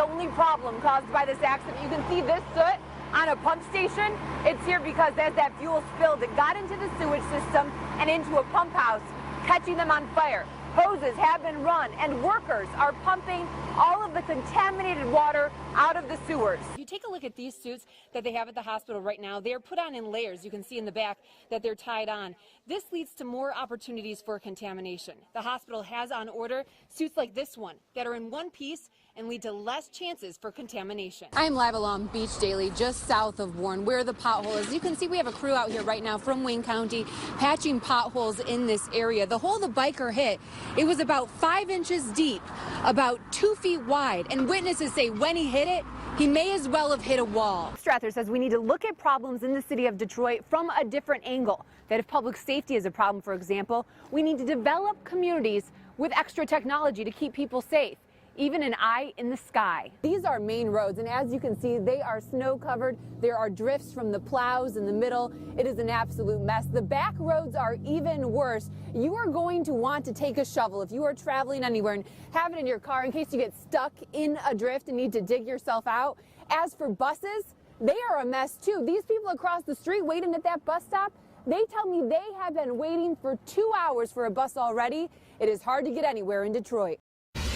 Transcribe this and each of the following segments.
only problem caused by this accident. You can see this soot on a pump station. It's here because as that fuel spilled, it got into the sewage system and into a pump house, catching them on fire. Hoses have been run and workers are pumping all of the contaminated water out of the sewers. If you take a look at these suits that they have at the hospital right now, they are put on in layers. You can see in the back that they're tied on. This leads to more opportunities for contamination. The hospital has on order suits like this one that are in one piece and lead to less chances for contamination. I'm live along Beach Daily, just south of Warren, where the pothole is. You can see we have a crew out here right now from Wayne County patching potholes in this area. The hole the biker hit, it was about 5 inches deep, about 2 feet wide, and witnesses say when he hit it, he may as well have hit a wall. Strather says we need to look at problems in the city of Detroit from a different angle. That if public safety is a problem, for example, we need to develop communities with extra technology to keep people safe. Even an eye in the sky. These are main roads, and as you can see, they are snow covered. There are drifts from the plows in the middle. It is an absolute mess. The back roads are even worse. You are going to want to take a shovel if you are traveling anywhere and have it in your car in case you get stuck in a drift and need to dig yourself out. As for buses, they are a mess too. These people across the street waiting at that bus stop, they tell me they have been waiting for 2 hours for a bus already. It is hard to get anywhere in Detroit.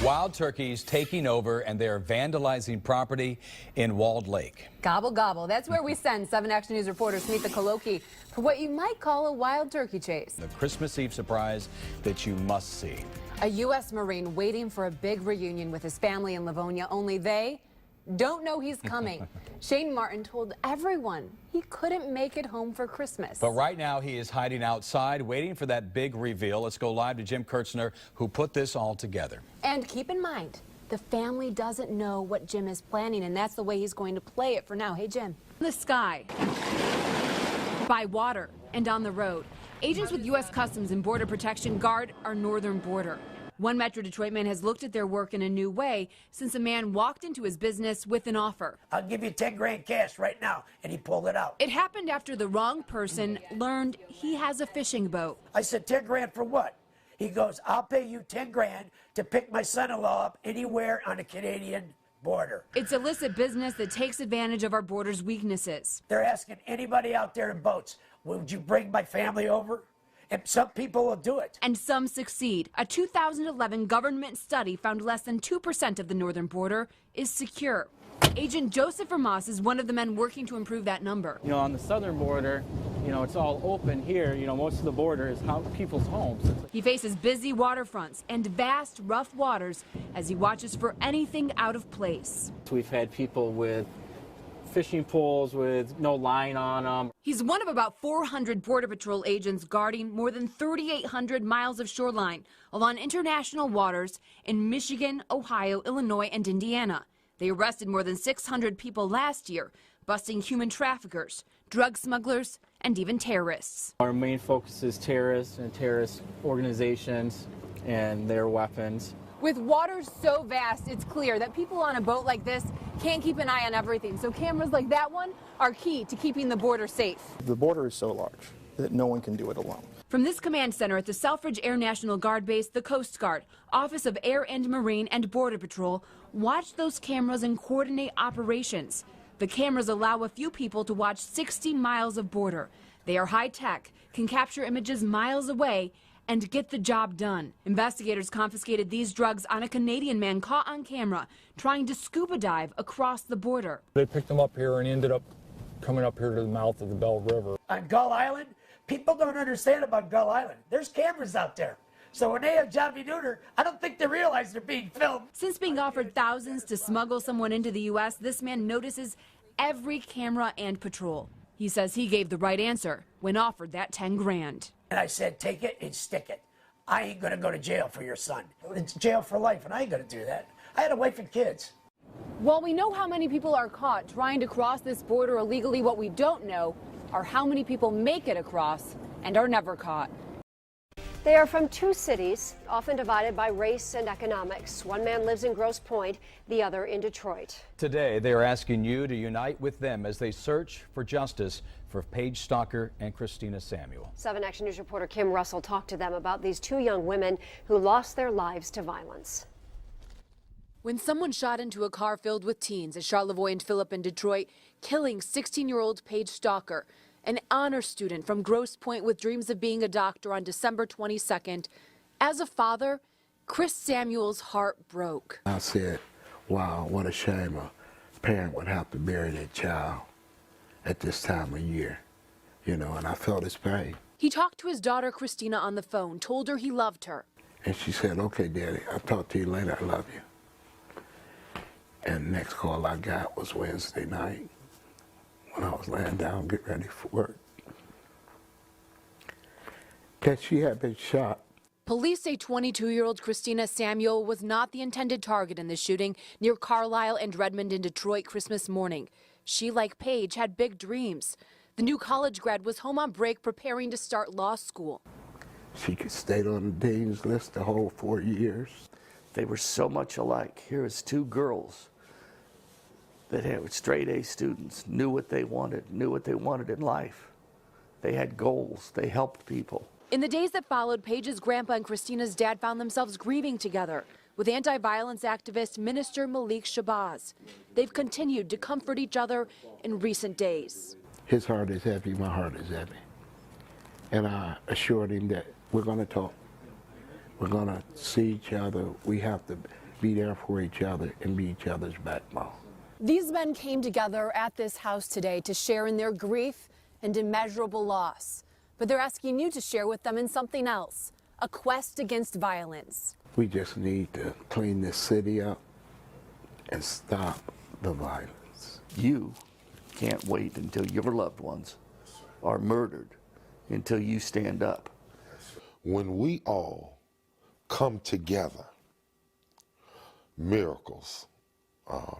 Wild turkeys taking over, and they're vandalizing property in Walled Lake. Gobble, gobble. That's where we send 7 Action News reporter Smitha Koloki for what you might call a wild turkey chase. The Christmas Eve surprise that you must see. A U.S. Marine waiting for a big reunion with his family in Livonia, only they don't know he's coming. Shane Martin told everyone he couldn't make it home for Christmas. But right now he is hiding outside, waiting for that big reveal. Let's go live to Jim Kurtzner, who put this all together. And keep in mind, the family doesn't know what Jim is planning, and that's the way he's going to play it for now. Hey, Jim. In the sky, by water, and on the road, agents with U.S. Customs and Border Protection guard our northern border. One Metro Detroit man has looked at their work in a new way since a man walked into his business with an offer. I'll give you 10 grand cash right now, and he pulled it out. It happened after the wrong person learned he has a fishing boat. I said, 10 grand for what? He goes, I'll pay you 10 grand to pick my son-in-law up anywhere on the Canadian border. It's illicit business that takes advantage of our border's weaknesses. They're asking anybody out there in boats, would you bring my family over? And some people will do it. And some succeed. A 2011 government study found less than 2% of the northern border is secure. Agent Joseph Ramos is one of the men working to improve that number. You know, on the southern border, you know, it's all open here. You know, most of the border is people's homes. He faces busy waterfronts and vast, rough waters as he watches for anything out of place. We've had people with fishing poles with no line on them. He's one of about 400 Border Patrol agents guarding more than 3,800 miles of shoreline along international waters in Michigan, Ohio, Illinois, and Indiana. They arrested more than 600 people last year, busting human traffickers, drug smugglers, and even terrorists. Our main focus is terrorists and terrorist organizations and their weapons. With waters so vast, it's clear that people on a boat like this can't keep an eye on everything. So cameras like that one are key to keeping the border safe. The border is so large that no one can do it alone. From this command center at the Selfridge Air National Guard Base, the Coast Guard, Office of Air and Marine, and Border Patrol watch those cameras and coordinate operations. The cameras allow a few people to watch 60 miles of border. They are high-tech, can capture images miles away, and get the job done. Investigators confiscated these drugs on a Canadian man caught on camera trying to scuba dive across the border. They picked him up here and ended up coming up here to the mouth of the Bell River. On Gull Island, people don't understand about Gull Island. There's cameras out there. So when they have Johnny Neuter, I don't think they realize they're being filmed. Since being offered thousands to smuggle someone into the U.S., this man notices every camera and patrol. He says he gave the right answer when offered that 10 grand. And I said, take it and stick it. I ain't going to go to jail for your son. It's jail for life, and I ain't going to do that. I had a wife and kids. While we know how many people are caught trying to cross this border illegally, what we don't know are how many people make it across and are never caught. They are from two cities, often divided by race and economics. One man lives in Grosse Pointe, the other in Detroit. Today, they are asking you to unite with them as they search for justice for Paige Stalker and Christina Samuel. 7 Action News reporter Kim Russell talked to them about these two young women who lost their lives to violence. When someone shot into a car filled with teens at Charlevoix and Phillip in Detroit, killing 16-year-old Paige Stalker, an honor student from Grosse Pointe with dreams of being a doctor on December 22nd. As a father, Chris Samuel's heart broke. I said, wow, what a shame a parent would have to bury their child at this time of year, and I felt his pain. He talked to his daughter Christina on the phone, told her he loved her. And she said, okay, Daddy, I'll talk to you later, I love you. And the next call I got was Wednesday night when I was laying down getting ready for work, that she had been shot. Police say 22-year-old Christina Samuel was not the intended target in the shooting near Carlisle and Redmond in Detroit Christmas morning. She, like Paige, had big dreams. The new college grad was home on break preparing to start law school. She could stay on the dean's list the whole 4 years. They were so much alike. Here is two girls that were straight A students, knew what they wanted in life. They had goals, they helped people. In the days that followed, Paige's grandpa and Christina's dad found themselves grieving together with anti-violence activist Minister Malik Shabazz. They've continued to comfort each other in recent days. His heart is heavy, my heart is heavy. And I assured him that we're going to talk. We're going to see each other. We have to be there for each other and be each other's backbone. These men came together at this house today to share in their grief and immeasurable loss. But they're asking you to share with them in something else, a quest against violence. We just need to clean this city up and stop the violence. You can't wait until your loved ones are murdered until you stand up. When we all come together, miracles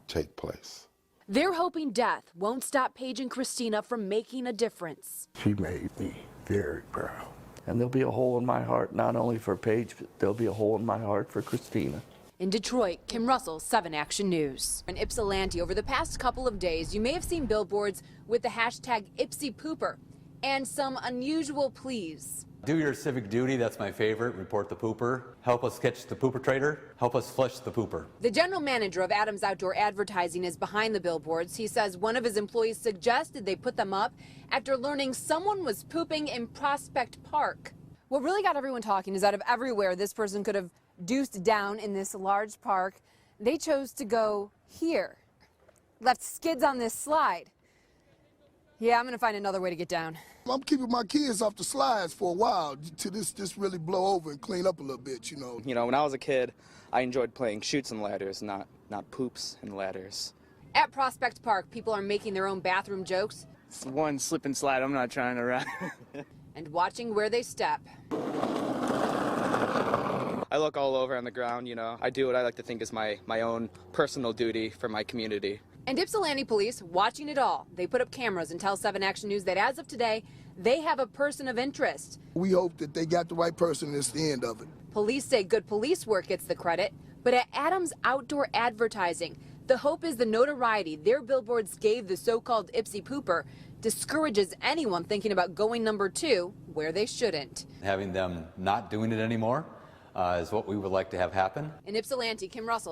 take place. They're hoping death won't stop Paige and Christina from making a difference. She made me very proud. And there'll be a hole in my heart, not only for Paige, but there'll be a hole in my heart for Christina. In Detroit, Kim Russell, 7 Action News. In Ypsilanti, over the past couple of days, you may have seen billboards with the hashtag #YpsiPooper and some unusual pleas. Do your civic duty, that's my favorite. Report the pooper. Help us catch the pooper-trader. Help us flush the pooper. The general manager of Adams Outdoor Advertising is behind the billboards. He says one of his employees suggested they put them up after learning someone was pooping in Prospect Park. What really got everyone talking is out of everywhere this person could have deuced down in this large park, they chose to go here. Left skids on this slide. Yeah, I'm going to find another way to get down. I'm keeping my kids off the slides for a while till this really blow over and clean up a little bit, When I was a kid, I enjoyed playing chutes and ladders, not poops and ladders. At Prospect Park, people are making their own bathroom jokes. It's one slip and slide I'm not trying to ride. And watching where they step. I look all over on the ground, I do what I like to think is my own personal duty for my community. And Ypsilanti police watching it all. They put up cameras and tell 7 Action News that as of today, they have a person of interest. We hope that they got the right person and it's the end of it. Police say good police work gets the credit, but at Adams Outdoor Advertising, the hope is the notoriety their billboards gave the so-called YpsiPooper discourages anyone thinking about going number 2 where they shouldn't. Having them not doing it anymore is what we would like to have happen. In Ypsilanti, Kim Russell.